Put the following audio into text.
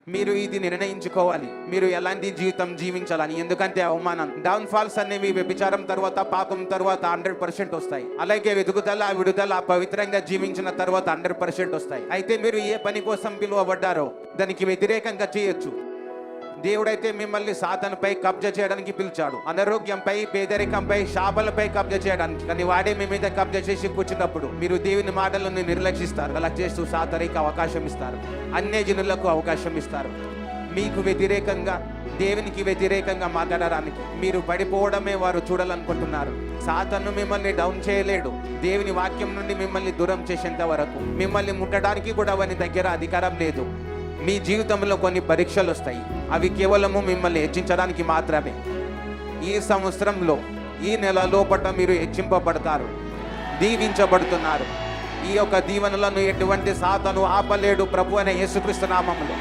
మీరు ఇది నిర్ణయించుకోవాలి, మీరు ఎలాంటి జీవితం జీవించాలని. ఎందుకంటే అవమానం, డౌన్ ఫాల్స్ అనేవి వ్యభిచారం తర్వాత, పాపం తర్వాత 100% వస్తాయి. అలాగే వెతుకుదల, విడుదల, పవిత్రంగా జీవించిన తర్వాత 100% వస్తాయి. అయితే మీరు ఏ పని కోసం పిలువబడ్డారో దానికి వ్యతిరేకంగా చేయొచ్చు. దేవుడైతే మిమ్మల్ని సాతానుపై కబ్జా చేయడానికి పిలిచాడు, అనారోగ్యంపై, పేదరికంపై, శాపాలపై కబ్జా చేయడానికి. కానీ వాడే మీ మీద కబ్జా చేసి కూర్చున్నప్పుడు మీరు దేవుని మాటలను నిర్లక్షిస్తారు. అలా చేస్తూ సాతానికి అవకాశం ఇస్తారు, అన్యజనులకు అవకాశం ఇస్తారు. మీకు వ్యతిరేకంగా, దేవునికి వ్యతిరేకంగా మాట్లాడడానికి. మీరు పడిపోవడమే వారు చూడాలనుకుంటున్నారు. సాతాను మిమ్మల్ని డౌన్ చేయలేడు. దేవుని వాక్యం నుండి మిమ్మల్ని దూరం చేసేంత వరకు మిమ్మల్ని ముట్టడానికి కూడా వాని దగ్గర అధికారం లేదు. మీ జీవితంలో కొన్ని పరీక్షలు వస్తాయి, అవి కేవలము మిమ్మల్ని హెచ్చించడానికి మాత్రమే. ఈ సంవత్సరంలో, ఈ నెల లోపల మీరు హెచ్చింపబడతారు, దీవించబడుతున్నారు. ఈ యొక్క దీవెనలను ఎటువంటి సాతాను ఆపలేడు ప్రభు అనే యేసుక్రీస్తు నామములో.